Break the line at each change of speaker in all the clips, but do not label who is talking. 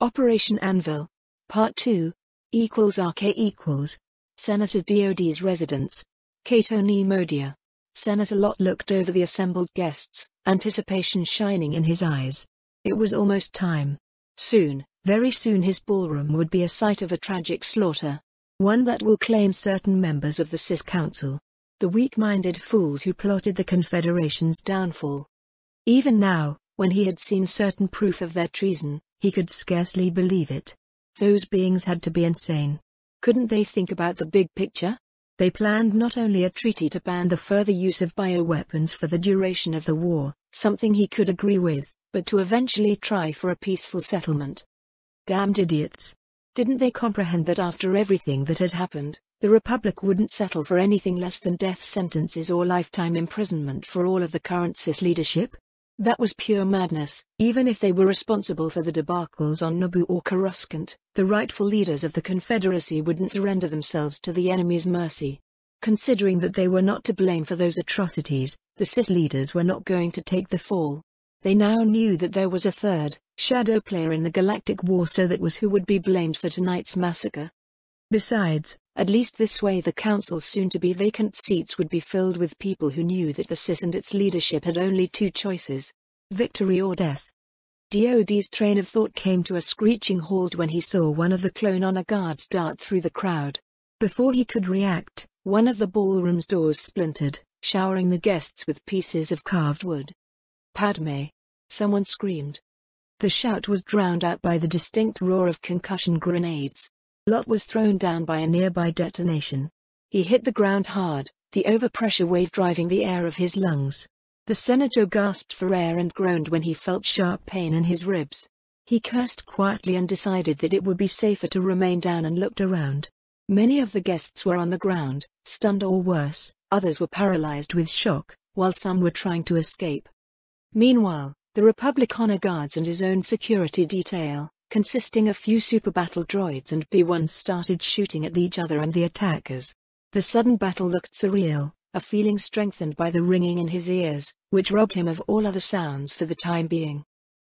Operation Anvil. Part 2. =RK=. Senator DOD's residence. Cato Nemodia. Senator Lott looked over the assembled guests, anticipation shining in his eyes. It was almost time. Soon, very soon his ballroom would be a site of a tragic slaughter. One that will claim certain members of the CIS Council. The weak-minded fools who plotted the Confederation's downfall. Even now, when he had seen certain proof of their treason, he could scarcely believe it. Those beings had to be insane. Couldn't they think about the big picture? They planned not only a treaty to ban the further use of bioweapons for the duration of the war, something he could agree with, but to eventually try for a peaceful settlement. Damned idiots. Didn't they comprehend that after everything that had happened, the Republic wouldn't settle for anything less than death sentences or lifetime imprisonment for all of the current CIS leadership? That was pure madness. Even if they were responsible for the debacles on Naboo or Coruscant, the rightful leaders of the Confederacy wouldn't surrender themselves to the enemy's mercy. Considering that they were not to blame for those atrocities, the CIS leaders were not going to take the fall. They now knew that there was a third, shadow player in the galactic war, so that was who would be blamed for tonight's massacre. Besides, at least this way the Council's soon-to-be vacant seats would be filled with people who knew that the CIS and its leadership had only two choices: victory or death. DOD's train of thought came to a screeching halt when he saw one of the clone honor guards dart through the crowd. Before he could react, one of the ballroom's doors splintered, showering the guests with pieces of carved wood. "Padme!" someone screamed. The shout was drowned out by the distinct roar of concussion grenades. Lott was thrown down by a nearby detonation. He hit the ground hard, the overpressure wave driving the air of his lungs. The senator gasped for air and groaned when he felt sharp pain in his ribs. He cursed quietly and decided that it would be safer to remain down and looked around. Many of the guests were on the ground, stunned or worse, others were paralyzed with shock, while some were trying to escape. Meanwhile, the Republic honor guards and his own security detail, consisting of few super battle droids and B-1s, started shooting at each other and the attackers. The sudden battle looked surreal, a feeling strengthened by the ringing in his ears, which robbed him of all other sounds for the time being.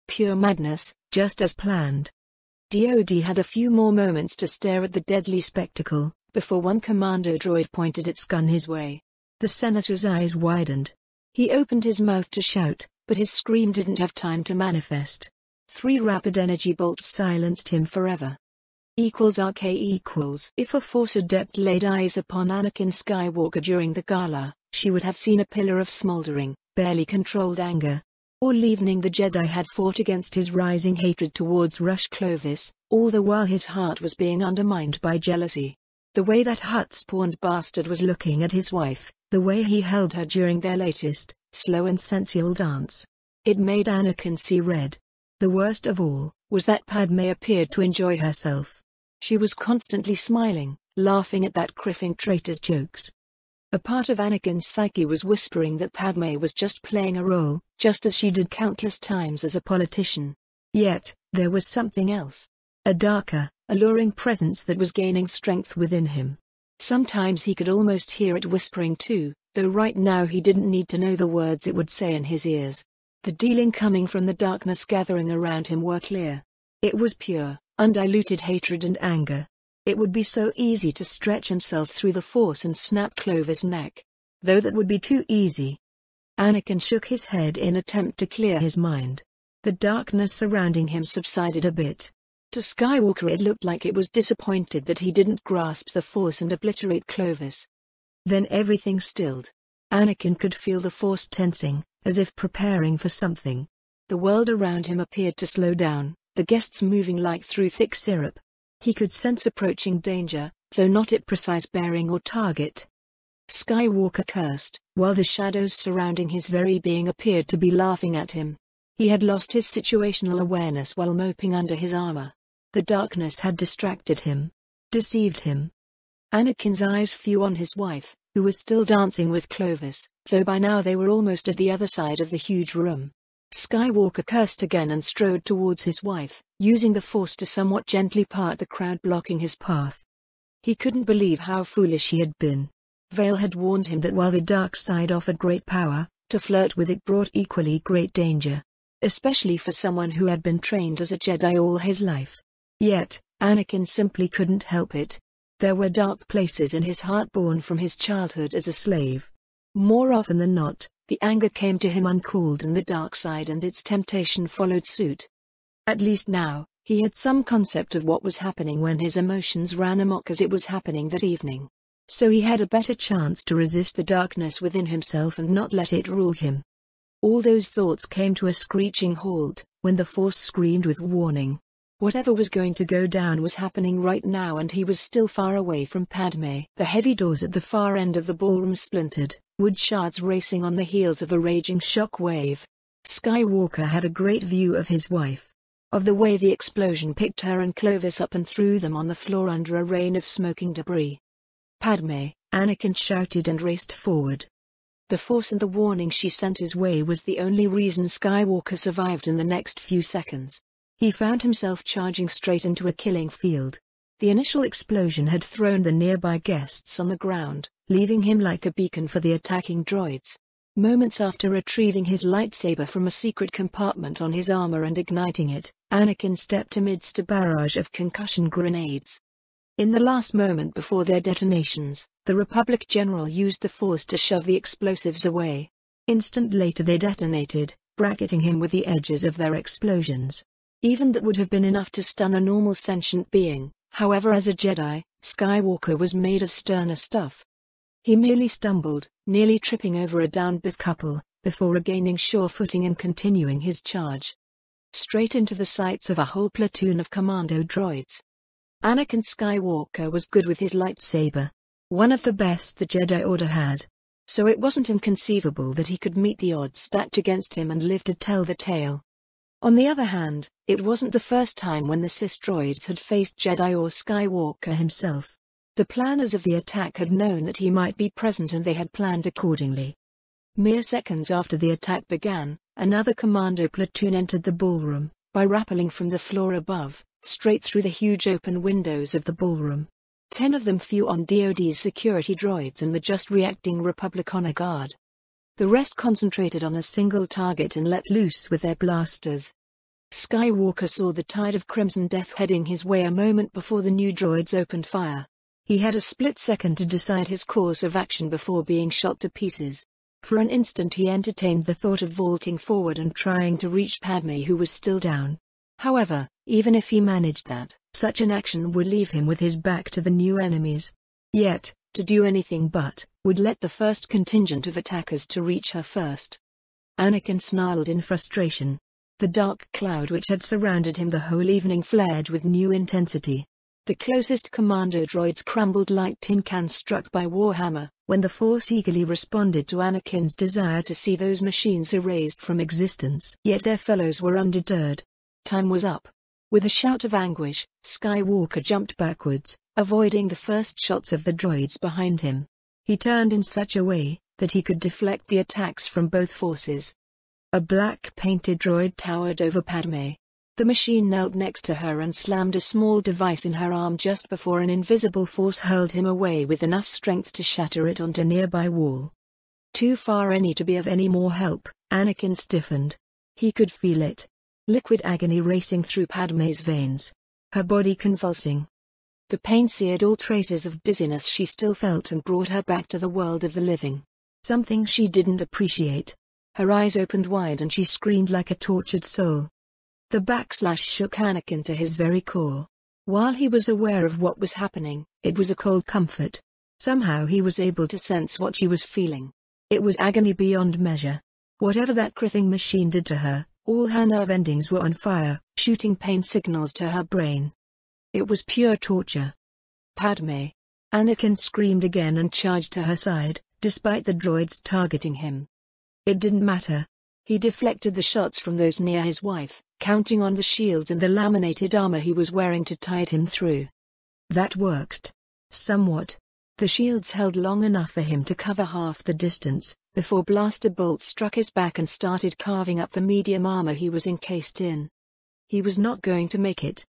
Pure madness, just as planned. DOD had a few more moments to stare at the deadly spectacle, before one commando droid pointed its gun his way. The senator's eyes widened. He opened his mouth to shout, but his scream didn't have time to manifest. 3 rapid energy bolts silenced him forever. =RK=. If a Force adept laid eyes upon Anakin Skywalker during the gala, she would have seen a pillar of smoldering, barely controlled anger. All evening the Jedi had fought against his rising hatred towards Rush Clovis, all the while his heart was being undermined by jealousy. The way that Hutt-spawned bastard was looking at his wife, the way he held her during their latest, slow and sensual dance. It made Anakin see red. The worst of all, was that Padme appeared to enjoy herself. She was constantly smiling, laughing at that criffing traitor's jokes. A part of Anakin's psyche was whispering that Padme was just playing a role, just as she did countless times as a politician. Yet, there was something else. A darker, alluring presence that was gaining strength within him. Sometimes he could almost hear it whispering too, though right now he didn't need to know the words it would say in his ears. The dealing coming from the darkness gathering around him were clear. It was pure, undiluted hatred and anger. It would be so easy to stretch himself through the Force and snap Clovis' neck. Though that would be too easy. Anakin shook his head in attempt to clear his mind. The darkness surrounding him subsided a bit. To Skywalker it looked like it was disappointed that he didn't grasp the Force and obliterate Clovis. Then everything stilled. Anakin could feel the Force tensing, as if preparing for something. The world around him appeared to slow down, the guests moving like through thick syrup. He could sense approaching danger, though not its precise bearing or target. Skywalker cursed, while the shadows surrounding his very being appeared to be laughing at him. He had lost his situational awareness while moping under his armor. The darkness had distracted him, deceived him. Anakin's eyes flew on his wife, who was still dancing with Clovis, though by now they were almost at the other side of the huge room. Skywalker cursed again and strode towards his wife, using the Force to somewhat gently part the crowd blocking his path. He couldn't believe how foolish he had been. Vale had warned him that while the dark side offered great power, to flirt with it brought equally great danger. especially for someone who had been trained as a Jedi all his life. Yet, Anakin simply couldn't help it. There were dark places in his heart born from his childhood as a slave. More often than not, the anger came to him uncalled and the dark side and its temptation followed suit. At least now, he had some concept of what was happening when his emotions ran amok as it was happening that evening. So he had a better chance to resist the darkness within himself and not let it rule him. All those thoughts came to a screeching halt, when the Force screamed with warning. Whatever was going to go down was happening right now and he was still far away from Padme. The heavy doors at the far end of the ballroom splintered, wood shards racing on the heels of a raging shock wave. Skywalker had a great view of his wife. Of the way the explosion picked her and Clovis up and threw them on the floor under a rain of smoking debris. "Padme," Anakin shouted and raced forward. The Force and the warning she sent his way was the only reason Skywalker survived in the next few seconds. He found himself charging straight into a killing field. The initial explosion had thrown the nearby guests on the ground, leaving him like a beacon for the attacking droids. Moments after retrieving his lightsaber from a secret compartment on his armor and igniting it, Anakin stepped amidst a barrage of concussion grenades. In the last moment before their detonations, the Republic General used the Force to shove the explosives away. Instant later they detonated, bracketing him with the edges of their explosions. Even that would have been enough to stun a normal sentient being. However, as a Jedi, Skywalker was made of sterner stuff. He merely stumbled, nearly tripping over a downed couple, before regaining sure footing and continuing his charge. Straight into the sights of a whole platoon of commando droids. Anakin Skywalker was good with his lightsaber. One of the best the Jedi Order had. So it wasn't inconceivable that he could meet the odds stacked against him and live to tell the tale. On the other hand, it wasn't the first time when the Sith droids had faced Jedi or Skywalker himself. The planners of the attack had known that he might be present and they had planned accordingly. Mere seconds after the attack began, another commando platoon entered the ballroom, by rappelling from the floor above, straight through the huge open windows of the ballroom. 10 of them flew on DoD's security droids and the just reacting Republic honor guard. The rest concentrated on a single target and let loose with their blasters. Skywalker saw the tide of crimson death heading his way a moment before the new droids opened fire. He had a split second to decide his course of action before being shot to pieces. For an instant he entertained the thought of vaulting forward and trying to reach Padme, who was still down. However, even if he managed that, such an action would leave him with his back to the new enemies. Yet, to do anything but, would let the first contingent of attackers to reach her first. Anakin snarled in frustration. The dark cloud which had surrounded him the whole evening flared with new intensity. The closest commando droids crumbled like tin cans struck by Warhammer, when the Force eagerly responded to Anakin's desire to see those machines erased from existence. Yet their fellows were undeterred. Time was up. With a shout of anguish, Skywalker jumped backwards, avoiding the first shots of the droids behind him. He turned in such a way that he could deflect the attacks from both forces. A black-painted droid towered over Padme. The machine knelt next to her and slammed a small device in her arm just before an invisible force hurled him away with enough strength to shatter it onto a nearby wall. Too far to be of any more help, Anakin stiffened. He could feel it. Liquid agony racing through Padme's veins. Her body convulsing. The pain seared all traces of dizziness she still felt and brought her back to the world of the living. Something she didn't appreciate. Her eyes opened wide and she screamed like a tortured soul. The backslash shook Anakin to his very core. While he was aware of what was happening, it was a cold comfort. Somehow he was able to sense what she was feeling. It was agony beyond measure. Whatever that crippling machine did to her, all her nerve endings were on fire, shooting pain signals to her brain. It was pure torture. "Padme!" Anakin screamed again and charged to her side, despite the droids targeting him. It didn't matter. He deflected the shots from those near his wife, counting on the shields and the laminated armor he was wearing to tide him through. That worked. Somewhat. The shields held long enough for him to cover half the distance, before blaster bolts struck his back and started carving up the medium armor he was encased in. He was not going to make it.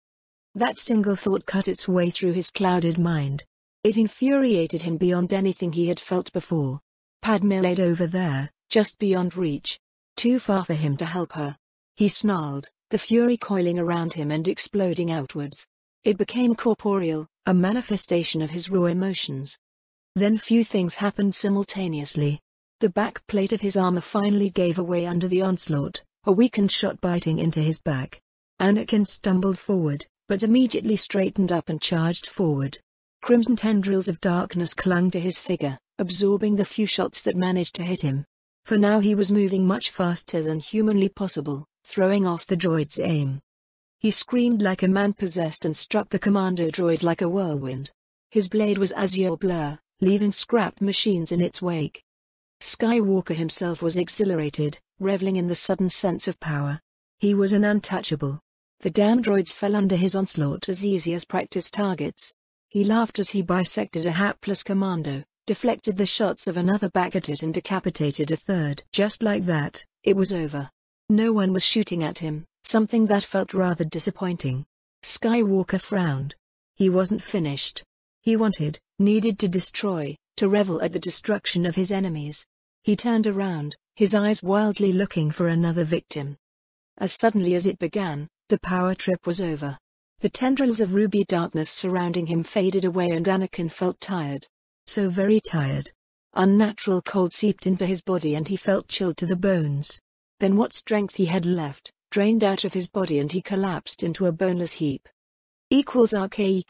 That single thought cut its way through his clouded mind. It infuriated him beyond anything he had felt before. Padme laid over there, just beyond reach. Too far for him to help her. He snarled, the fury coiling around him and exploding outwards. It became corporeal, a manifestation of his raw emotions. Then few things happened simultaneously. The back plate of his armor finally gave away under the onslaught, a weakened shot biting into his back. Anakin stumbled forward, but immediately straightened up and charged forward. Crimson tendrils of darkness clung to his figure, absorbing the few shots that managed to hit him. For now he was moving much faster than humanly possible, throwing off the droid's aim. He screamed like a man possessed and struck the commando droids like a whirlwind. His blade was azure blur, leaving scrapped machines in its wake. Skywalker himself was exhilarated, reveling in the sudden sense of power. He was an untouchable. The damn droids fell under his onslaught as easy as practice targets. He laughed as he bisected a hapless commando, deflected the shots of another back at it and decapitated a third. Just like that, it was over. No one was shooting at him, something that felt rather disappointing. Skywalker frowned. He wasn't finished. He needed to destroy, to revel at the destruction of his enemies. He turned around, his eyes wildly looking for another victim. As suddenly as it began, the power trip was over. The tendrils of ruby darkness surrounding him faded away and Anakin felt tired. So very tired. Unnatural cold seeped into his body and he felt chilled to the bones. Then what strength he had left, drained out of his body and he collapsed into a boneless heap. RK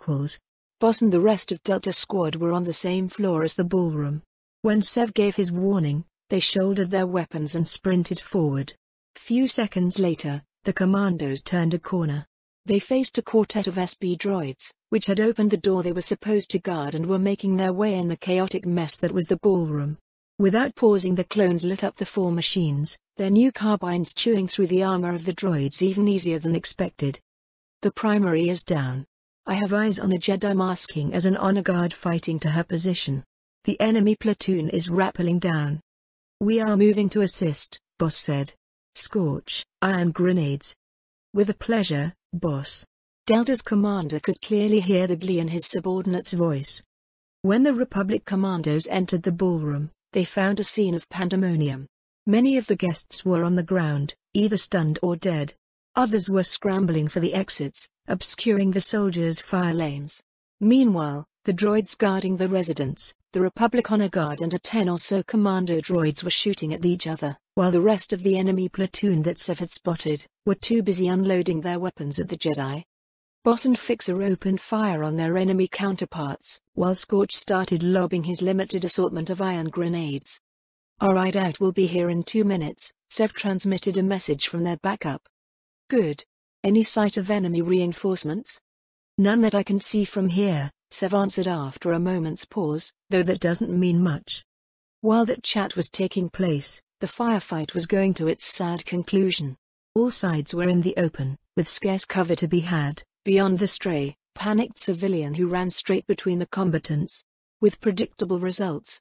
Boss and the rest of Delta Squad were on the same floor as the ballroom. When Sev gave his warning, they shouldered their weapons and sprinted forward. Few seconds later, the commandos turned a corner. They faced a quartet of SB droids, which had opened the door they were supposed to guard and were making their way in the chaotic mess that was the ballroom. Without pausing, the clones lit up the four machines, their new carbines chewing through the armor of the droids even easier than expected. The primary is down. I have eyes on a Jedi masking as an honor guard fighting to her position. The enemy platoon is rappelling down. We are moving to assist, Boss said. Scorch, iron grenades. With a pleasure, Boss. Delta's commander could clearly hear the glee in his subordinate's voice. When the Republic commandos entered the ballroom, they found a scene of pandemonium. Many of the guests were on the ground, either stunned or dead. Others were scrambling for the exits, obscuring the soldiers' fire lanes. Meanwhile, the droids guarding the residence, the Republic Honor Guard and 10 or so commando droids were shooting at each other, while the rest of the enemy platoon that Sev had spotted were too busy unloading their weapons at the Jedi. Boss and Fixer opened fire on their enemy counterparts, while Scorch started lobbing his limited assortment of iron grenades. Our hideout will be here in 2 minutes, Sev transmitted a message from their backup. Good. Any sight of enemy reinforcements? None that I can see from here, Sev answered after a moment's pause, though that doesn't mean much. While that chat was taking place, the firefight was going to its sad conclusion. All sides were in the open, with scarce cover to be had, beyond the stray, panicked civilian who ran straight between the combatants. With predictable results.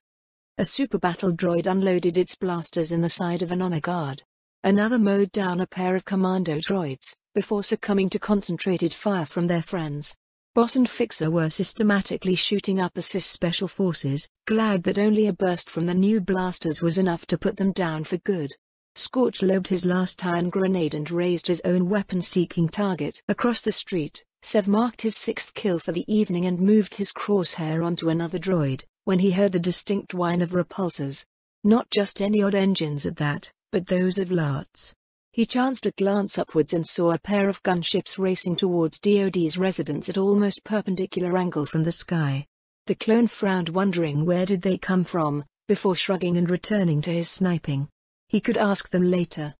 A super battle droid unloaded its blasters in the side of an honor guard. Another mowed down a pair of commando droids, before succumbing to concentrated fire from their friends. Boss and Fixer were systematically shooting up the CIS special forces, glad that only a burst from the new blasters was enough to put them down for good. Scorch lobbed his last iron grenade and raised his own weapon-seeking target. Across the street, Sev marked his 6th kill for the evening and moved his crosshair onto another droid, when he heard the distinct whine of repulsors. Not just any odd engines at that, but those of Larts. He chanced a glance upwards and saw a pair of gunships racing towards DOD's residence at almost perpendicular angle from the sky. The clone frowned, wondering where did they come from, before shrugging and returning to his sniping. He could ask them later.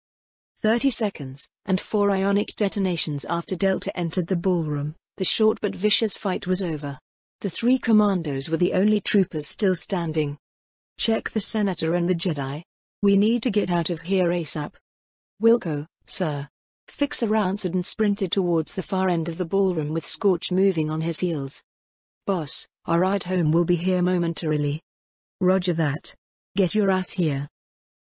30 seconds, and 4 ionic detonations after Delta entered the ballroom, the short but vicious fight was over. The 3 commandos were the only troopers still standing. Check the Senator and the Jedi. We need to get out of here ASAP. Wilco, sir. Fixer answered and sprinted towards the far end of the ballroom with Scorch moving on his heels. Boss, our ride home will be here momentarily. Roger that. Get your ass here.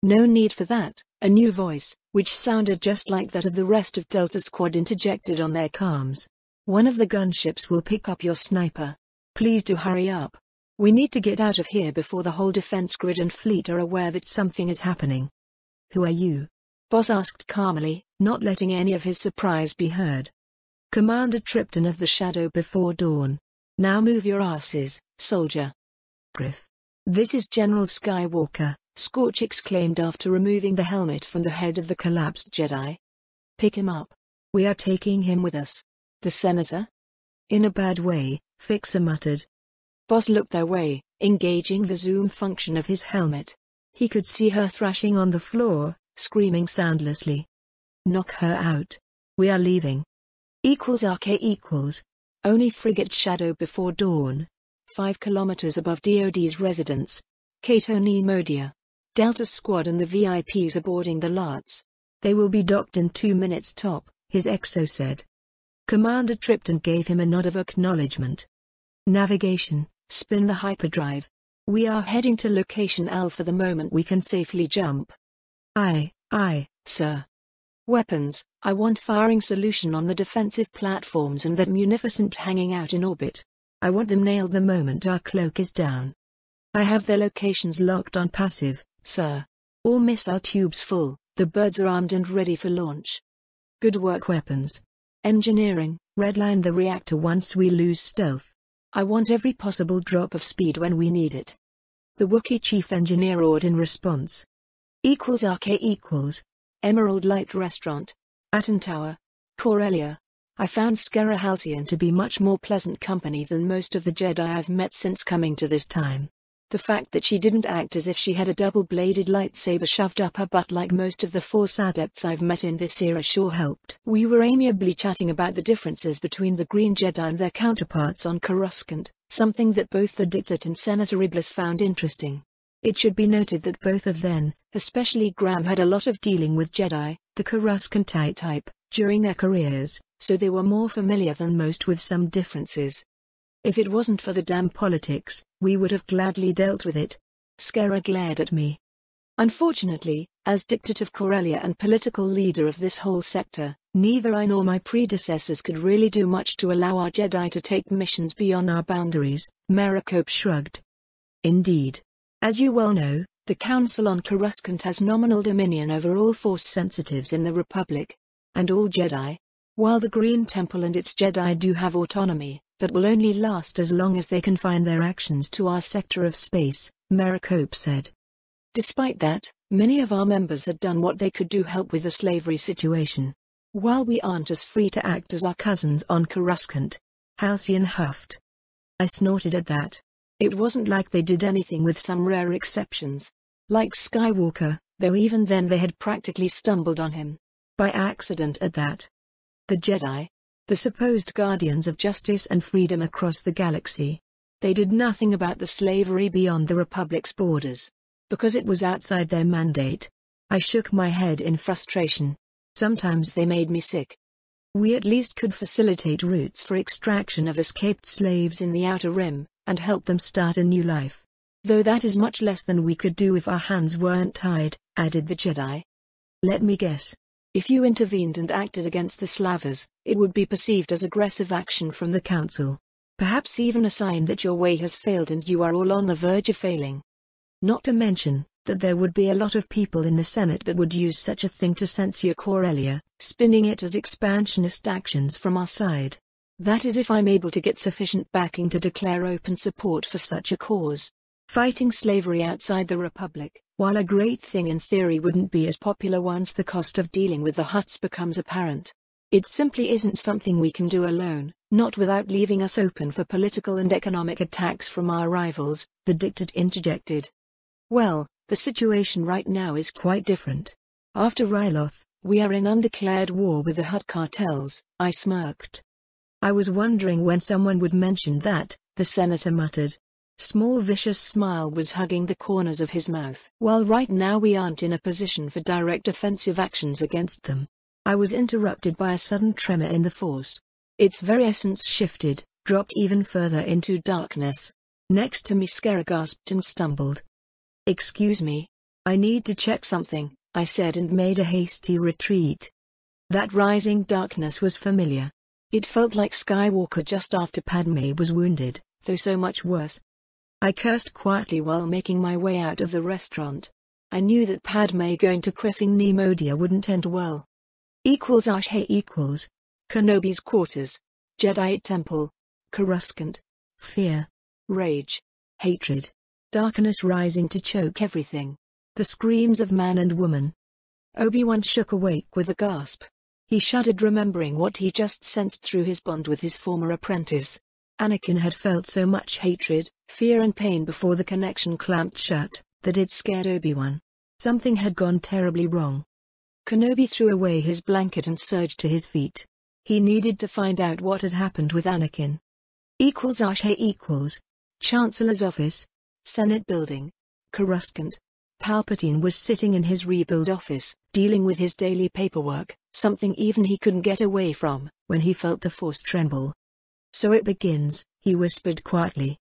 No need for that, a new voice, which sounded just like that of the rest of Delta Squad, interjected on their comms. One of the gunships will pick up your sniper. Please do hurry up. We need to get out of here before the whole defense grid and fleet are aware that something is happening. Who are you? Boss asked calmly, not letting any of his surprise be heard. Commander Tripton of the Shadow Before Dawn. Now move your asses, soldier. Griff. This is General Skywalker, Scorch exclaimed after removing the helmet from the head of the collapsed Jedi. Pick him up. We are taking him with us. The Senator? In a bad way, Fixer muttered. Boss looked their way, engaging the zoom function of his helmet. He could see her thrashing on the floor, screaming soundlessly. Knock her out. We are leaving. RK equals. Only frigate Shadow Before Dawn. 5 kilometers above DOD's residence. Cato Nemodia. Delta Squad and the VIPs are boarding the Larts. They will be docked in 2 minutes top, his exo said. Commander Tripton gave him a nod of acknowledgement. Navigation, spin the hyperdrive. We are heading to location Alpha the moment we can safely jump. Aye, sir. Weapons, I want firing solution on the defensive platforms and that munificent hanging out in orbit. I want them nailed the moment our cloak is down. I have their locations locked on passive, sir. All missile tubes full, the birds are armed and ready for launch. Good work weapons. Engineering, redline the reactor once we lose stealth. I want every possible drop of speed when we need it. The Wookiee chief engineer roared in response. RK equals. Emerald Light Restaurant. Aton Tower. Corellia. I found Skera Halcyon to be much more pleasant company than most of the Jedi I've met since coming to this time. The fact that she didn't act as if she had a double-bladed lightsaber shoved up her butt like most of the Force adepts I've met in this era sure helped. We were amiably chatting about the differences between the Green Jedi and their counterparts on Coruscant, something that both the Dictator and Senator Iblis found interesting. It should be noted that both of them, especially Graham, had a lot of dealing with Jedi, the Coruscantite type, during their careers, so they were more familiar than most with some differences. If it wasn't for the damn politics, we would have gladly dealt with it. Skera glared at me. Unfortunately, as Dictator of Corellia and political leader of this whole sector, neither I nor my predecessors could really do much to allow our Jedi to take missions beyond our boundaries, Maricope shrugged. Indeed. As you well know, the Council on Coruscant has nominal dominion over all Force sensitives in the Republic. And all Jedi. While the Green Temple and its Jedi do have autonomy, that will only last as long as they confine their actions to our sector of space, Maricope said. Despite that, many of our members had done what they could to help with the slavery situation. While we aren't as free to act as our cousins on Coruscant, Halcyon huffed. I snorted at that. It wasn't like they did anything with some rare exceptions. Like Skywalker, though even then they had practically stumbled on him. By accident at that. The Jedi, the supposed guardians of justice and freedom across the galaxy. They did nothing about the slavery beyond the Republic's borders. Because it was outside their mandate. I shook my head in frustration. Sometimes they made me sick. We at least could facilitate routes for extraction of escaped slaves in the Outer Rim, and help them start a new life. Though that is much less than we could do if our hands weren't tied, added the Jedi. Let me guess. If you intervened and acted against the Slavers, it would be perceived as aggressive action from the Council. Perhaps even a sign that your way has failed and you are all on the verge of failing. Not to mention, that there would be a lot of people in the Senate that would use such a thing to censure Corellia, spinning it as expansionist actions from our side. That is if I'm able to get sufficient backing to declare open support for such a cause. Fighting slavery outside the Republic, while a great thing in theory, wouldn't be as popular once the cost of dealing with the Hutts becomes apparent. It simply isn't something we can do alone, not without leaving us open for political and economic attacks from our rivals, the Dictator interjected. Well, the situation right now is quite different. After Ryloth, we are in undeclared war with the Hutt cartels, I smirked. I was wondering when someone would mention that, the senator muttered. Small vicious smile was hugging the corners of his mouth. While right now we aren't in a position for direct offensive actions against them. I was interrupted by a sudden tremor in the Force. Its very essence shifted, dropped even further into darkness. Next to me Skera gasped and stumbled. Excuse me. I need to check something, I said and made a hasty retreat. That rising darkness was familiar. It felt like Skywalker just after Padme was wounded, though so much worse. I cursed quietly while making my way out of the restaurant. I knew that Padme going to Creffing Nemodia wouldn't end well. Ashe equals Kenobi's quarters, Jedi Temple, Coruscant, fear, rage, hatred, darkness rising to choke everything. The screams of man and woman. Obi-Wan shook awake with a gasp. He shuddered, remembering what he just sensed through his bond with his former apprentice. Anakin had felt so much hatred, fear and pain before the connection clamped shut, that it scared Obi-Wan. Something had gone terribly wrong. Kenobi threw away his blanket and surged to his feet. He needed to find out what had happened with Anakin. Ashe equals Chancellor's office, Senate building, Coruscant. Palpatine was sitting in his rebuild office, dealing with his daily paperwork, something even he couldn't get away from, when he felt the Force tremble. So it begins, he whispered quietly.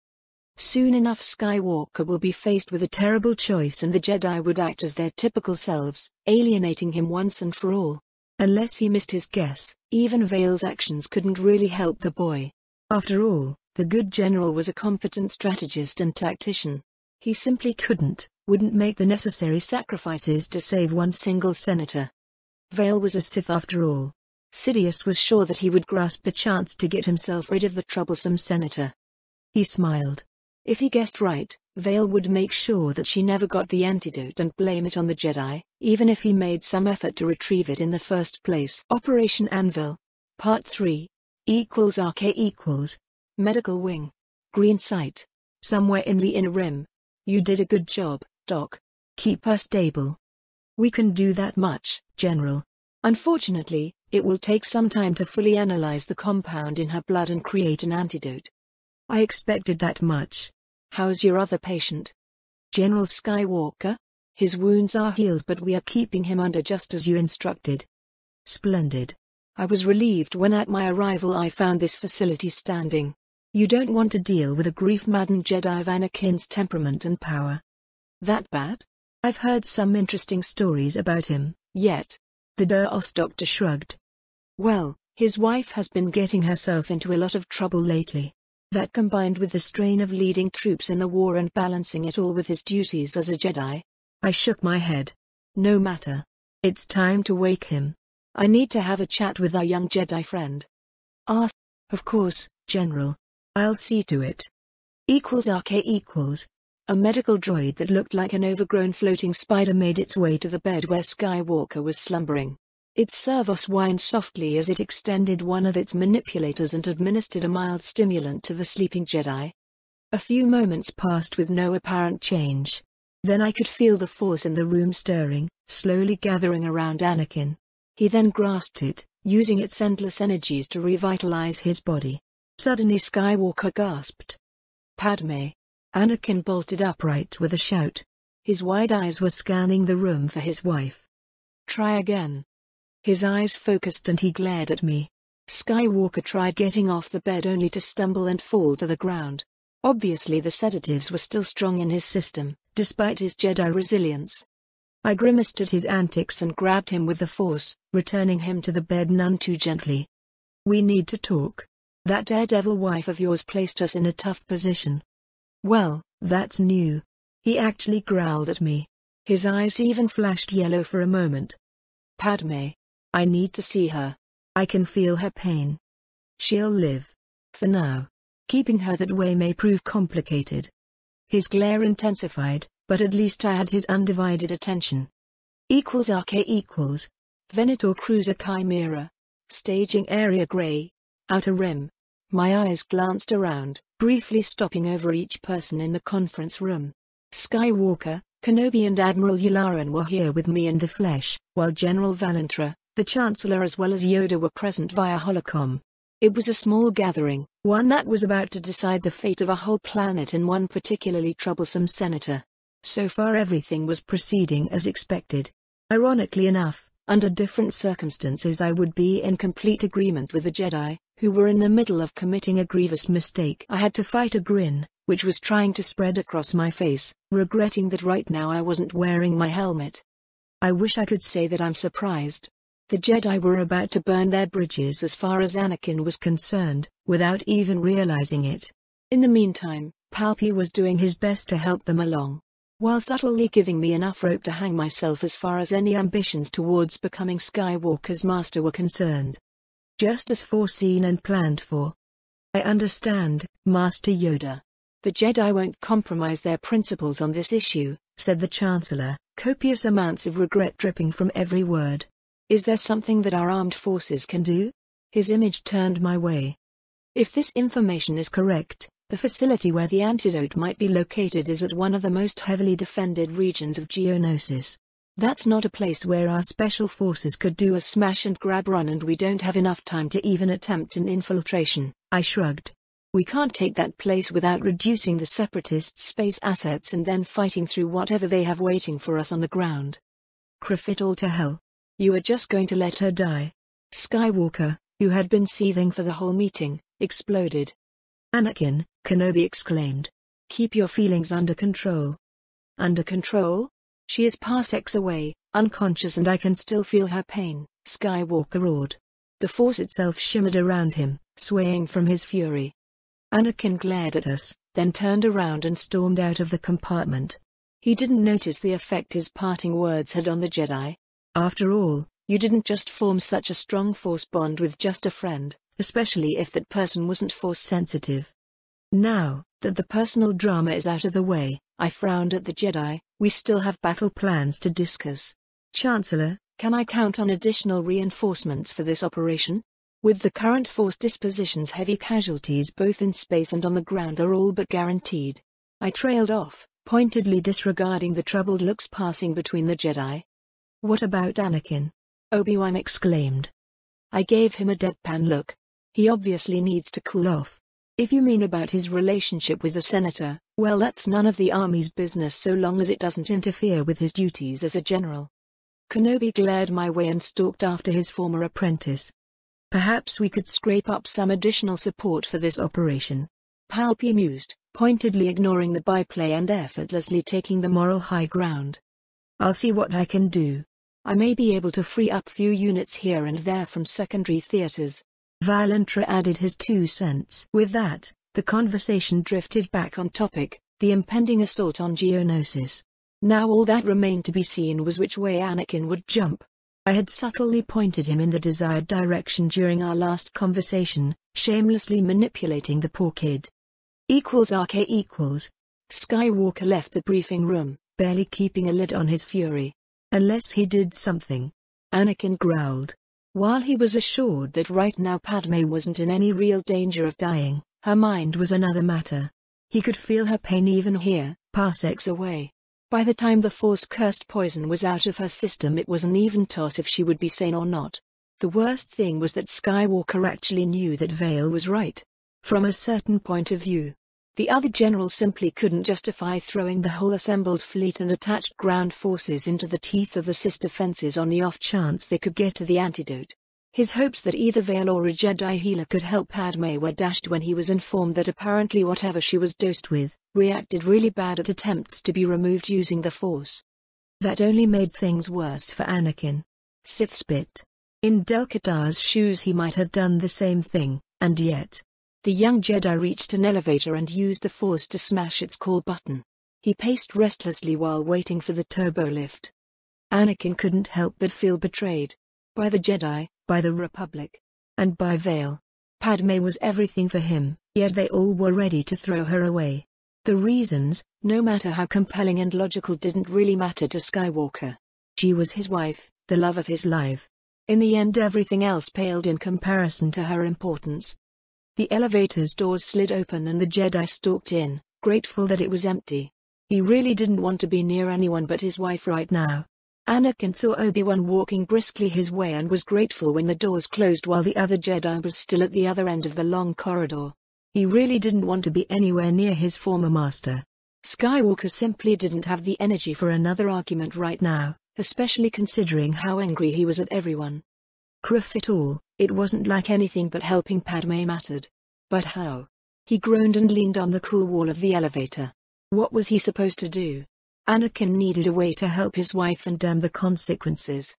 Soon enough Skywalker will be faced with a terrible choice, and the Jedi would act as their typical selves, alienating him once and for all. Unless he missed his guess, even Vale's actions couldn't really help the boy. After all, the good general was a competent strategist and tactician. He simply wouldn't make the necessary sacrifices to save one single senator. Vale was a Sith after all. Sidious was sure that he would grasp the chance to get himself rid of the troublesome senator. He smiled. If he guessed right, Vale would make sure that she never got the antidote and blame it on the Jedi, even if he made some effort to retrieve it in the first place. Operation Anvil. Part 3. RK equals Medical Wing. Green Site. Somewhere in the Inner Rim. You did a good job, Doc. Keep her stable. We can do that much, General. Unfortunately, it will take some time to fully analyze the compound in her blood and create an antidote. I expected that much. How's your other patient? General Skywalker? His wounds are healed, but we are keeping him under just as you instructed. Splendid. I was relieved when at my arrival I found this facility standing. You don't want to deal with a grief-maddened Jedi of Anakin's temperament and power. That bad? I've heard some interesting stories about him, yet. The DOS doctor shrugged. Well, his wife has been getting herself into a lot of trouble lately. That combined with the strain of leading troops in the war and balancing it all with his duties as a Jedi. I shook my head. No matter. It's time to wake him. I need to have a chat with our young Jedi friend. Of course, General. I'll see to it. RK equals. A medical droid that looked like an overgrown floating spider made its way to the bed where Skywalker was slumbering. Its servos whined softly as it extended one of its manipulators and administered a mild stimulant to the sleeping Jedi. A few moments passed with no apparent change. Then I could feel the Force in the room stirring, slowly gathering around Anakin. He then grasped it, using its endless energies to revitalize his body. Suddenly Skywalker gasped. Padme. Anakin bolted upright with a shout. His wide eyes were scanning the room for his wife. Try again. His eyes focused and he glared at me. Skywalker tried getting off the bed only to stumble and fall to the ground. Obviously the sedatives were still strong in his system, despite his Jedi resilience. I grimaced at his antics and grabbed him with the Force, returning him to the bed none too gently. We need to talk. That daredevil wife of yours placed us in a tough position. Well, that's new. He actually growled at me. His eyes even flashed yellow for a moment. Padme. I need to see her. I can feel her pain. She'll live. For now. Keeping her that way may prove complicated. His glare intensified, but at least I had his undivided attention. RK equals. Venator Cruiser Chimera. Staging Area Grey. Outer Rim. My eyes glanced around, briefly stopping over each person in the conference room. Skywalker, Kenobi and Admiral Yularen were here with me in the flesh, while General Valentra, the Chancellor as well as Yoda were present via holocom. It was a small gathering, one that was about to decide the fate of a whole planet and one particularly troublesome senator. So far everything was proceeding as expected. Ironically enough, under different circumstances I would be in complete agreement with the Jedi, who were in the middle of committing a grievous mistake. I had to fight a grin, which was trying to spread across my face, regretting that right now I wasn't wearing my helmet. I wish I could say that I'm surprised. The Jedi were about to burn their bridges as far as Anakin was concerned, without even realizing it. In the meantime, Palpy was doing his best to help them along. while subtly giving me enough rope to hang myself as far as any ambitions towards becoming Skywalker's master were concerned. Just as foreseen and planned for. I understand, Master Yoda. The Jedi won't compromise their principles on this issue, said the Chancellor, copious amounts of regret dripping from every word. Is there something that our armed forces can do? His image turned my way. If this information is correct, the facility where the antidote might be located is at one of the most heavily defended regions of Geonosis. That's not a place where our special forces could do a smash-and-grab run, and we don't have enough time to even attempt an infiltration. I shrugged. We can't take that place without reducing the Separatists' space assets and then fighting through whatever they have waiting for us on the ground. Crafit all to hell. You are just going to let her die? Skywalker, who had been seething for the whole meeting, exploded. Anakin, Kenobi exclaimed. Keep your feelings under control. Under control? She is parsecs away, unconscious, and I can still feel her pain, Skywalker roared. The Force itself shimmered around him, swaying from his fury. Anakin glared at us, then turned around and stormed out of the compartment. He didn't notice the effect his parting words had on the Jedi. After all, you didn't just form such a strong Force bond with just a friend, especially if that person wasn't Force sensitive. Now that the personal drama is out of the way, I frowned at the Jedi. We still have battle plans to discuss. Chancellor, can I count on additional reinforcements for this operation? With the current Force dispositions, heavy casualties both in space and on the ground are all but guaranteed. I trailed off, pointedly disregarding the troubled looks passing between the Jedi. What about Anakin? Obi-Wan exclaimed. I gave him a deadpan look. He obviously needs to cool off. If you mean about his relationship with the Senator, well, that's none of the Army's business so long as it doesn't interfere with his duties as a general. Kenobi glared my way and stalked after his former apprentice. Perhaps we could scrape up some additional support for this operation. Palpy mused, pointedly ignoring the byplay and effortlessly taking the moral high ground. I'll see what I can do. I may be able to free up few units here and there from secondary theaters. Valentra added his 2 cents. With that, the conversation drifted back on topic, the impending assault on Geonosis. Now all that remained to be seen was which way Anakin would jump. I had subtly pointed him in the desired direction during our last conversation, shamelessly manipulating the poor kid. =RK equals. Skywalker left the briefing room, barely keeping a lid on his fury. Unless he did something. Anakin growled. While he was assured that right now Padme wasn't in any real danger of dying, her mind was another matter. He could feel her pain even here, parsecs away. By the time the Force-cursed poison was out of her system, it was an even toss if she would be sane or not. The worst thing was that Skywalker actually knew that Vale was right. From a certain point of view, the other general simply couldn't justify throwing the whole assembled fleet and attached ground forces into the teeth of the Sith defenses on the off chance they could get to the antidote. His hopes that either Vale or a Jedi healer could help Padme were dashed when he was informed that apparently whatever she was dosed with reacted really bad at attempts to be removed using the Force. That only made things worse for Anakin. Sith spit. In Delcatar's shoes he might have done the same thing, and yet. The young Jedi reached an elevator and used the Force to smash its call button. He paced restlessly while waiting for the turbo lift. Anakin couldn't help but feel betrayed. By the Jedi, by the Republic, and by Vale. Padme was everything for him, yet they all were ready to throw her away. The reasons, no matter how compelling and logical, didn't really matter to Skywalker. She was his wife, the love of his life. In the end, everything else paled in comparison to her importance. The elevator's doors slid open and the Jedi stalked in, grateful that it was empty. He really didn't want to be near anyone but his wife right now. Anakin saw Obi-Wan walking briskly his way and was grateful when the doors closed while the other Jedi was still at the other end of the long corridor. He really didn't want to be anywhere near his former master. Skywalker simply didn't have the energy for another argument right now, especially considering how angry he was at everyone. Cruff it all, it wasn't like anything but helping Padme mattered. But how? He groaned and leaned on the cool wall of the elevator. What was he supposed to do? Anakin needed a way to help his wife and damn the consequences.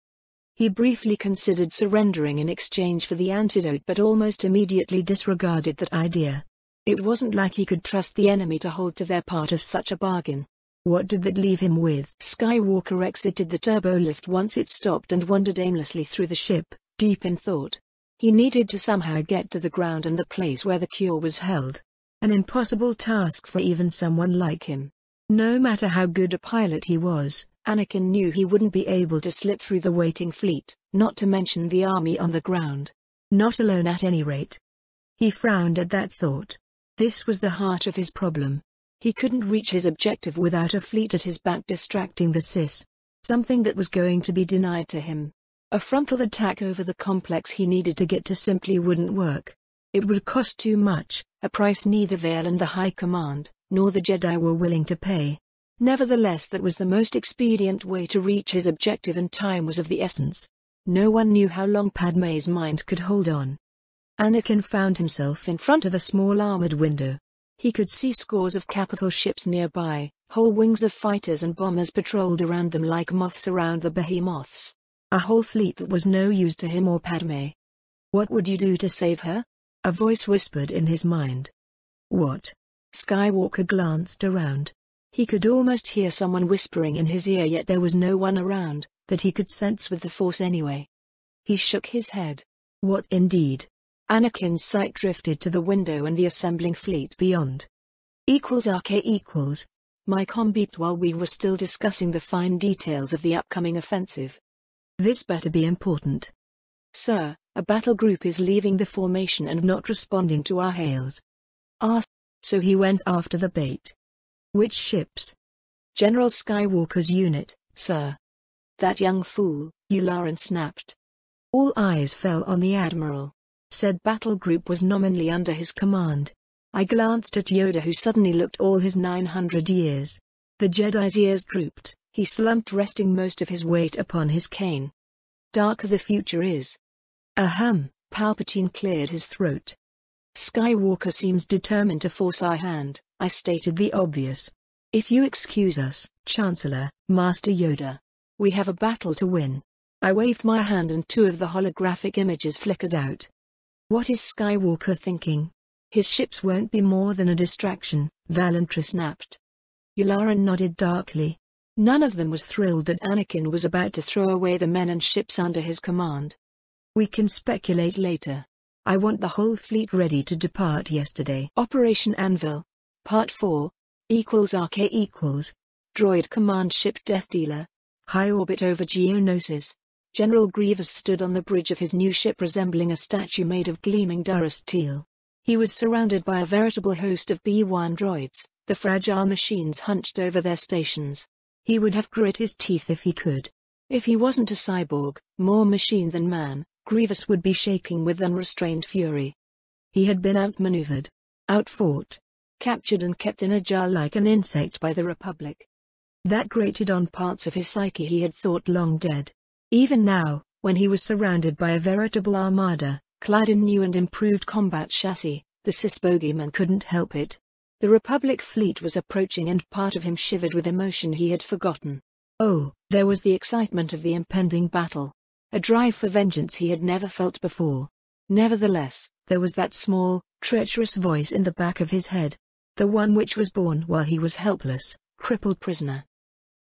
He briefly considered surrendering in exchange for the antidote but almost immediately disregarded that idea. It wasn't like he could trust the enemy to hold to their part of such a bargain. What did that leave him with? Skywalker exited the turbolift once it stopped and wandered aimlessly through the ship, deep in thought. He needed to somehow get to the ground and the place where the cure was held. An impossible task for even someone like him. No matter how good a pilot he was, Anakin knew he wouldn't be able to slip through the waiting fleet, not to mention the army on the ground. Not alone at any rate. He frowned at that thought. This was the heart of his problem. He couldn't reach his objective without a fleet at his back distracting the Sis. Something that was going to be denied to him. A frontal attack over the complex he needed to get to simply wouldn't work. It would cost too much, a price neither Vail and the High Command, nor the Jedi were willing to pay. Nevertheless, that was the most expedient way to reach his objective, and time was of the essence. No one knew how long Padmé's mind could hold on. Anakin found himself in front of a small armored window. He could see scores of capital ships nearby, whole wings of fighters and bombers patrolled around them like moths around the behemoths. A whole fleet that was no use to him or Padmé. What would you do to save her? A voice whispered in his mind. What? Skywalker glanced around. He could almost hear someone whispering in his ear, yet there was no one around, that he could sense with the Force anyway. He shook his head. What indeed? Anakin's sight drifted to the window and the assembling fleet beyond. =RK=. My comm beeped while we were still discussing the fine details of the upcoming offensive. This better be important. Sir, a battle group is leaving the formation and not responding to our hails. So he went after the bait. Which ships? General Skywalker's unit, sir. That young fool, Yularen snapped. All eyes fell on the Admiral. Said battle group was nominally under his command. I glanced at Yoda, who suddenly looked all his 900 years. The Jedi's ears drooped, he slumped, resting most of his weight upon his cane. Darker the future is. Ahem, Palpatine cleared his throat. Skywalker seems determined to force our hand, I stated the obvious. If you excuse us, Chancellor, Master Yoda. We have a battle to win. I waved my hand and two of the holographic images flickered out. What is Skywalker thinking? His ships won't be more than a distraction, Valentra snapped. Yularen nodded darkly. None of them was thrilled that Anakin was about to throw away the men and ships under his command. We can speculate later. I want the whole fleet ready to depart yesterday. Operation Anvil. Part 4. =RK=. Droid Command Ship Death Dealer. High orbit over Geonosis. General Grievous stood on the bridge of his new ship resembling a statue made of gleaming durasteel. He was surrounded by a veritable host of B-1 droids, the fragile machines hunched over their stations. He would have grit his teeth if he could. If he wasn't a cyborg, more machine than man, Grievous would be shaking with unrestrained fury. He had been outmaneuvered, outfought, captured and kept in a jar like an insect by the Republic. That grated on parts of his psyche he had thought long dead. Even now, when he was surrounded by a veritable armada, clad in new and improved combat chassis, the Cis bogeyman couldn't help it. The Republic fleet was approaching and part of him shivered with emotion he had forgotten. Oh, there was the excitement of the impending battle. A drive for vengeance he had never felt before. Nevertheless, there was that small, treacherous voice in the back of his head. The one which was born while he was helpless, crippled prisoner.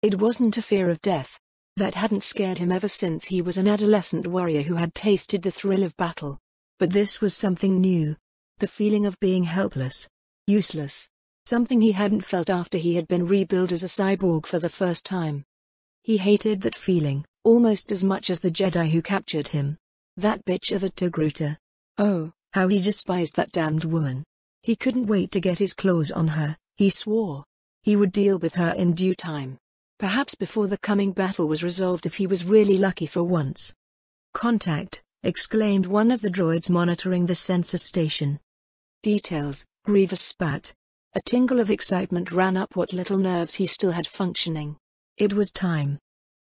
It wasn't a fear of death. That hadn't scared him ever since he was an adolescent warrior who had tasted the thrill of battle. But this was something new. The feeling of being helpless. Useless. Something he hadn't felt after he had been rebuilt as a cyborg for the first time. He hated that feeling, almost as much as the Jedi who captured him. That bitch of a Togruta. Oh, how he despised that damned woman. He couldn't wait to get his claws on her, he swore. He would deal with her in due time. Perhaps before the coming battle was resolved, if he was really lucky for once. Contact, exclaimed one of the droids monitoring the sensor station. Details, Grievous spat. A tingle of excitement ran up what little nerves he still had functioning. It was time.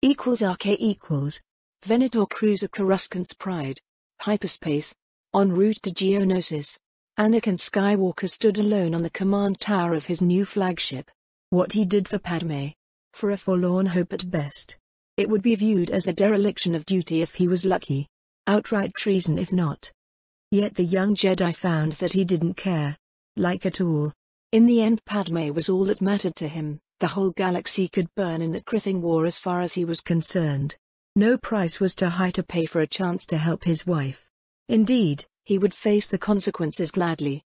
=RK=. Venator cruiser Coruscant's Pride. Hyperspace. En route to Geonosis. Anakin Skywalker stood alone on the command tower of his new flagship. What he did for Padmé. For a forlorn hope at best. It would be viewed as a dereliction of duty if he was lucky. Outright treason if not. Yet the young Jedi found that he didn't care. Like at all. In the end, Padmé was all that mattered to him, The whole galaxy could burn in that crippling war as far as he was concerned. No price was too high to pay for a chance to help his wife. Indeed, he would face the consequences gladly.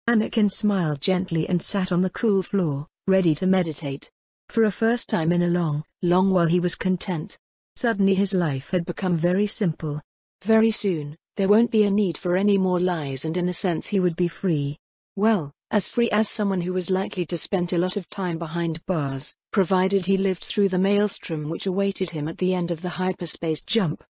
Anakin smiled gently and sat on the cool floor, ready to meditate. For a first time in a long while he was content. Suddenly his life had become very simple. Very soon, there won't be a need for any more lies, and in a sense he would be free. Well, as free as someone who was likely to spend a lot of time behind bars, provided he lived through the maelstrom which awaited him at the end of the hyperspace jump.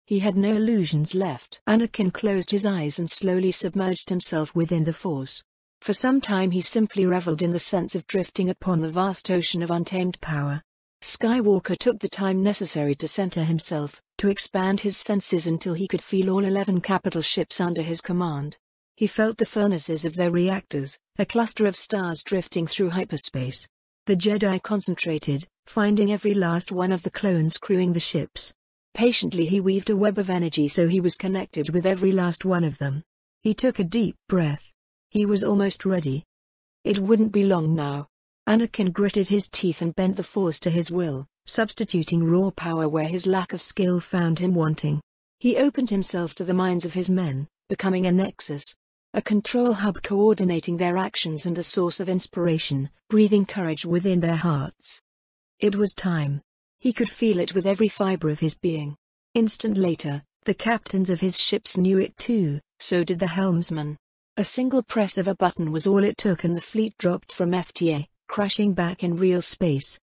He had no illusions left. Anakin closed his eyes and slowly submerged himself within the Force. For some time he simply reveled in the sense of drifting upon the vast ocean of untamed power. Skywalker took the time necessary to center himself, to expand his senses until he could feel all 11 capital ships under his command. He felt the furnaces of their reactors, a cluster of stars drifting through hyperspace. The Jedi concentrated, finding every last one of the clones crewing the ships. Patiently he weaved a web of energy so he was connected with every last one of them. He took a deep breath. He was almost ready. It wouldn't be long now. Anakin gritted his teeth and bent the Force to his will, substituting raw power where his lack of skill found him wanting. He opened himself to the minds of his men, becoming a nexus. A control hub coordinating their actions and a source of inspiration, breathing courage within their hearts. It was time. He could feel it with every fiber of his being. Instant later, the captains of his ships knew it too, so did the helmsman. A single press of a button was all it took and the fleet dropped from FTA, crashing back in real space.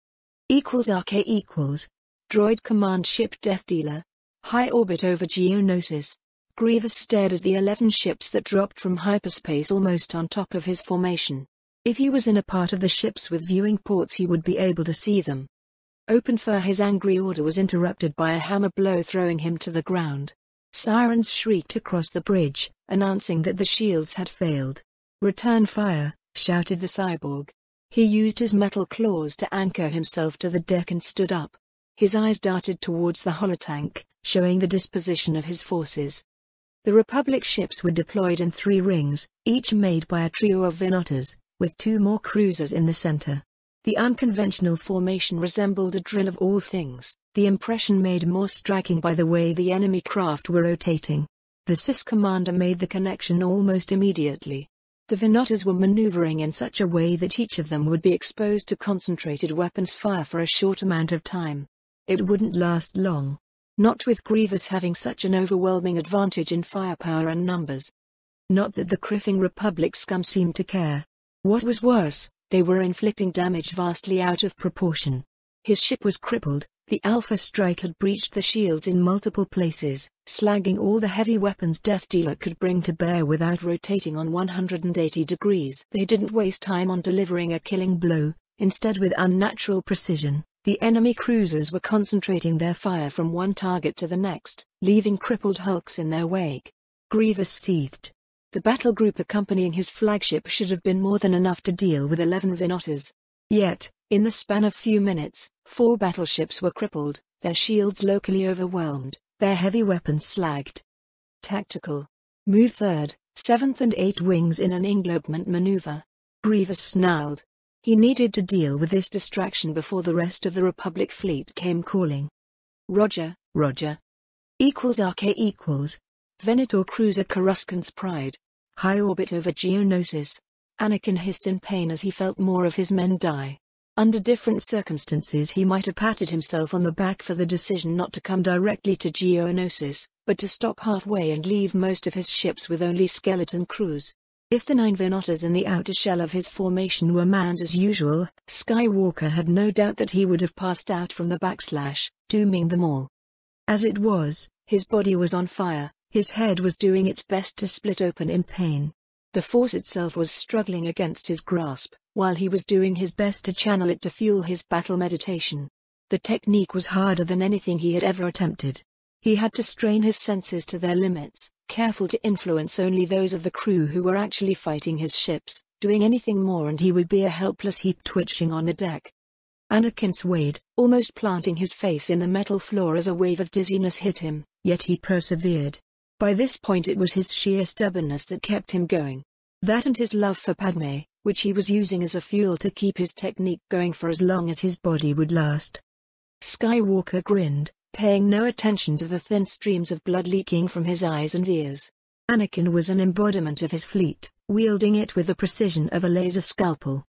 =RK equals. Droid Command Ship Death Dealer. High orbit over Geonosis. Grievous stared at the 11 ships that dropped from hyperspace almost on top of his formation. If he was in a part of the ships with viewing ports he would be able to see them. Open fire. His angry order was interrupted by a hammer blow throwing him to the ground. Sirens shrieked across the bridge, announcing that the shields had failed. Return fire, shouted the cyborg. He used his metal claws to anchor himself to the deck and stood up. His eyes darted towards the holotank, showing the disposition of his forces. The Republic ships were deployed in 3 rings, each made by a trio of Vinotas, with 2 more cruisers in the center. The unconventional formation resembled a drill of all things, the impression made more striking by the way the enemy craft were rotating. The CIS commander made the connection almost immediately. The Vinotas were maneuvering in such a way that each of them would be exposed to concentrated weapons fire for a short amount of time. It wouldn't last long. Not with Grievous having such an overwhelming advantage in firepower and numbers. Not that the criffing Republic scum seemed to care. What was worse, they were inflicting damage vastly out of proportion. His ship was crippled, the Alpha Strike had breached the shields in multiple places, slagging all the heavy weapons Death Dealer could bring to bear without rotating on 180 degrees. They didn't waste time on delivering a killing blow, instead with unnatural precision, the enemy cruisers were concentrating their fire from one target to the next, leaving crippled hulks in their wake. Grievous seethed. The battle group accompanying his flagship should have been more than enough to deal with 11 Vinotas. Yet, in the span of few minutes, 4 battleships were crippled, their shields locally overwhelmed, their heavy weapons slagged. Tactical. Move 3rd, 7th and 8th wings in an englobement maneuver. Grievous snarled. He needed to deal with this distraction before the rest of the Republic fleet came calling. Roger, Roger. =RK equals. Venator cruiser Coruscant's Pride. High orbit over Geonosis. Anakin hissed in pain as he felt more of his men die. Under different circumstances he might have patted himself on the back for the decision not to come directly to Geonosis, but to stop halfway and leave most of his ships with only skeleton crews. If the 9 Vinotas in the outer shell of his formation were manned as usual, Skywalker had no doubt that he would have passed out from the backslash, dooming them all. As it was, his body was on fire, his head was doing its best to split open in pain. The Force itself was struggling against his grasp, while he was doing his best to channel it to fuel his battle meditation. The technique was harder than anything he had ever attempted. He had to strain his senses to their limits, careful to influence only those of the crew who were actually fighting his ships. Doing anything more and he would be a helpless heap twitching on the deck. Anakin swayed, almost planting his face in the metal floor as a wave of dizziness hit him, yet he persevered. By this point it was his sheer stubbornness that kept him going. That and his love for Padme, which he was using as a fuel to keep his technique going for as long as his body would last. Skywalker grinned, paying no attention to the thin streams of blood leaking from his eyes and ears. Anakin was an embodiment of his fleet, wielding it with the precision of a laser scalpel.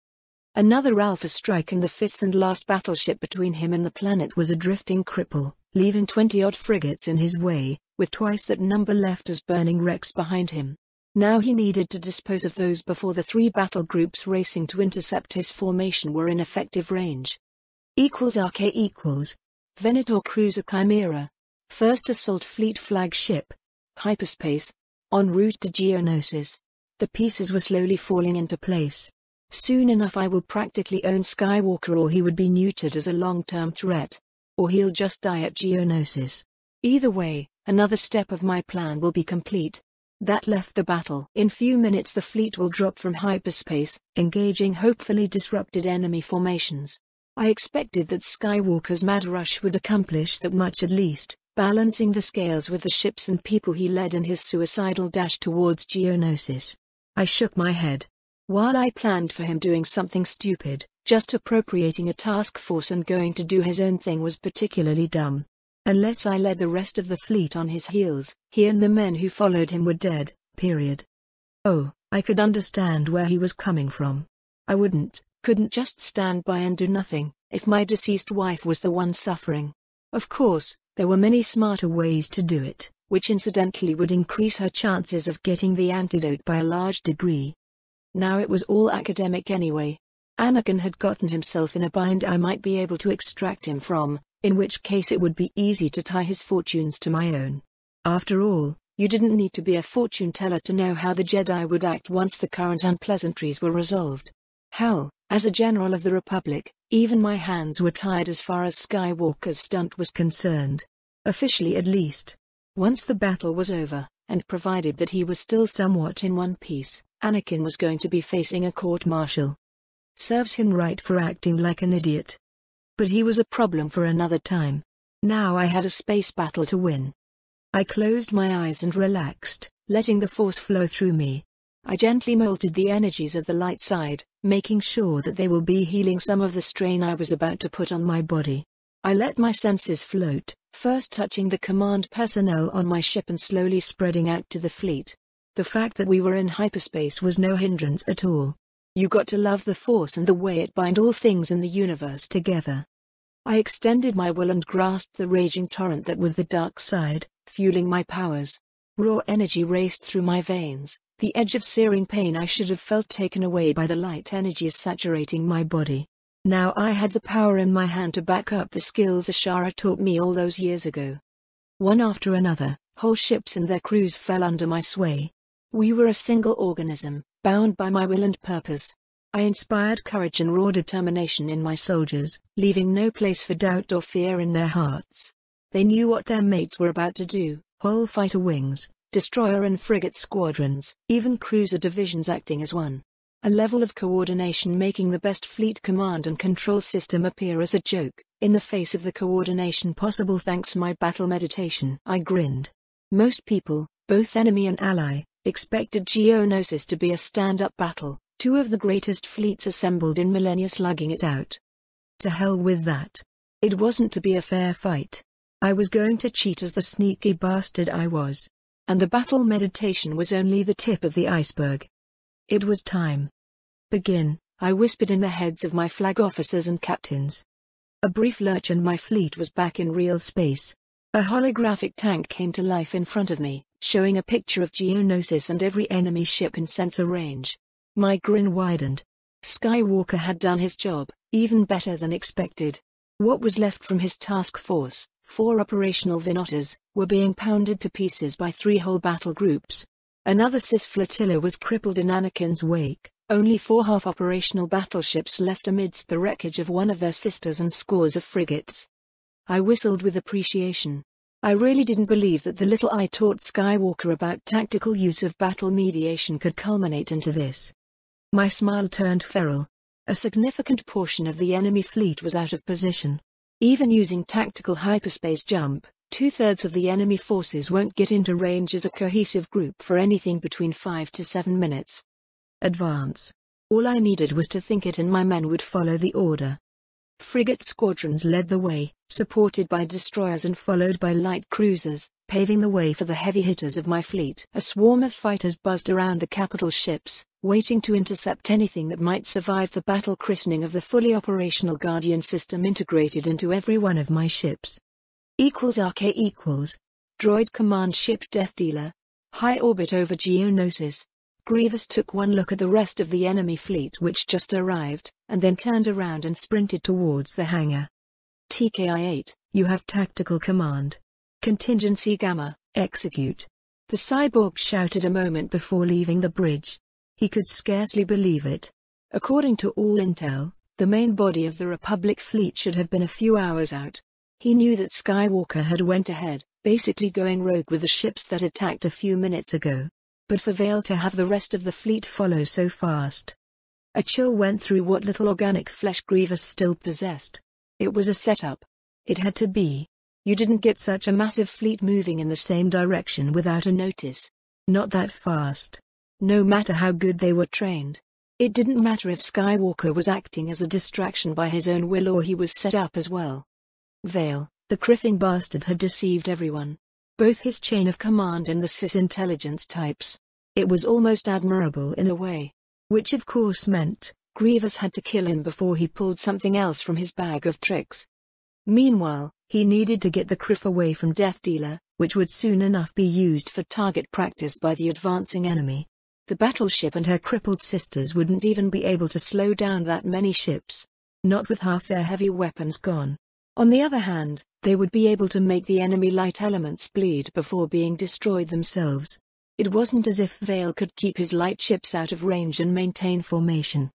Another Alpha strike and the fifth and last battleship between him and the planet was a drifting cripple, leaving 20-odd frigates in his way, with twice that number left as burning wrecks behind him. Now he needed to dispose of those before the 3 battle groups racing to intercept his formation were in effective range. RK equals Venator Cruiser Chimera. First Assault Fleet flagship. Hyperspace. En route to Geonosis. The pieces were slowly falling into place. Soon enough I will practically own Skywalker, or he would be neutered as a long-term threat. Or he'll just die at Geonosis. Either way, another step of my plan will be complete. That left the battle. In few minutes the fleet will drop from hyperspace, engaging hopefully disrupted enemy formations. I expected that Skywalker's mad rush would accomplish that much at least, balancing the scales with the ships and people he led in his suicidal dash towards Geonosis. I shook my head. While I planned for him doing something stupid, just appropriating a task force and going to do his own thing was particularly dumb. Unless I led the rest of the fleet on his heels, he and the men who followed him were dead, period. Oh, I could understand where he was coming from. I couldn't just stand by and do nothing, if my deceased wife was the one suffering. Of course, there were many smarter ways to do it, which incidentally would increase her chances of getting the antidote by a large degree. Now it was all academic anyway. Anakin had gotten himself in a bind I might be able to extract him from, in which case it would be easy to tie his fortunes to my own. After all, you didn't need to be a fortune teller to know how the Jedi would act once the current unpleasantries were resolved. Hell, as a general of the Republic, even my hands were tied as far as Skywalker's stunt was concerned. Officially at least. Once the battle was over, and provided that he was still somewhat in one piece, Anakin was going to be facing a court-martial. Serves him right for acting like an idiot. But he was a problem for another time. Now I had a space battle to win. I closed my eyes and relaxed, letting the Force flow through me. I gently molded the energies of the light side, making sure that they will be healing some of the strain I was about to put on my body. I let my senses float, first touching the command personnel on my ship and slowly spreading out to the fleet. The fact that we were in hyperspace was no hindrance at all. You got to love the Force and the way it binds all things in the universe together. I extended my will and grasped the raging torrent that was the dark side, fueling my powers. Raw energy raced through my veins, the edge of searing pain I should have felt taken away by the light energies saturating my body. Now I had the power in my hand to back up the skills Ashara taught me all those years ago. One after another, whole ships and their crews fell under my sway. We were a single organism, bound by my will and purpose. I inspired courage and raw determination in my soldiers, leaving no place for doubt or fear in their hearts. They knew what their mates were about to do, whole fighter wings, destroyer and frigate squadrons, even cruiser divisions acting as one. A level of coordination making the best fleet command and control system appear as a joke, in the face of the coordination possible thanks my battle meditation. I grinned. Most people, both enemy and ally, expected Geonosis to be a stand-up battle, two of the greatest fleets assembled in millennia slugging it out. To hell with that. It wasn't to be a fair fight. I was going to cheat as the sneaky bastard I was. And the battle meditation was only the tip of the iceberg. It was time. Begin, I whispered in the heads of my flag officers and captains. A brief lurch and my fleet was back in real space. A holographic tank came to life in front of me, showing a picture of Geonosis and every enemy ship in sensor range. My grin widened. Skywalker had done his job, even better than expected. What was left from his task force, 4 operational Venators, were being pounded to pieces by 3 whole battle groups. Another Cis flotilla was crippled in Anakin's wake, only 4 half-operational battleships left amidst the wreckage of one of their sisters and scores of frigates. I whistled with appreciation. I really didn't believe that the little I taught Skywalker about tactical use of battle mediation could culminate into this. My smile turned feral. A significant portion of the enemy fleet was out of position. Even using tactical hyperspace jump, 2/3 of the enemy forces won't get into range as a cohesive group for anything between 5 to 7 minutes. Advance. All I needed was to think it and my men would follow the order. Frigate squadrons led the way, supported by destroyers and followed by light cruisers, paving the way for the heavy hitters of my fleet. A swarm of fighters buzzed around the capital ships, waiting to intercept anything that might survive the battle christening of the fully operational Guardian system integrated into every one of my ships. RK equals Droid Command Ship Death Dealer, high orbit over Geonosis. Grievous took one look at the rest of the enemy fleet which just arrived, and then turned around and sprinted towards the hangar. TKI-8, you have tactical command. Contingency Gamma, execute. The cyborg shouted a moment before leaving the bridge. He could scarcely believe it. According to all intel, the main body of the Republic fleet should have been a few hours out. He knew that Skywalker had went ahead, basically going rogue with the ships that attacked a few minutes ago. But for Vale to have the rest of the fleet follow so fast. A chill went through what little organic flesh Grievous still possessed. It was a setup. It had to be. You didn't get such a massive fleet moving in the same direction without a notice. Not that fast. No matter how good they were trained. It didn't matter if Skywalker was acting as a distraction by his own will or he was set up as well. Vale, the criffing bastard, had deceived everyone. Both his chain of command and the cis intelligence types. It was almost admirable in a way. Which of course meant, Grievous had to kill him before he pulled something else from his bag of tricks. Meanwhile, he needed to get the criff away from Death Dealer, which would soon enough be used for target practice by the advancing enemy. The battleship and her crippled sisters wouldn't even be able to slow down that many ships. Not with half their heavy weapons gone. On the other hand, they would be able to make the enemy light elements bleed before being destroyed themselves. It wasn't as if Vale could keep his light ships out of range and maintain formation.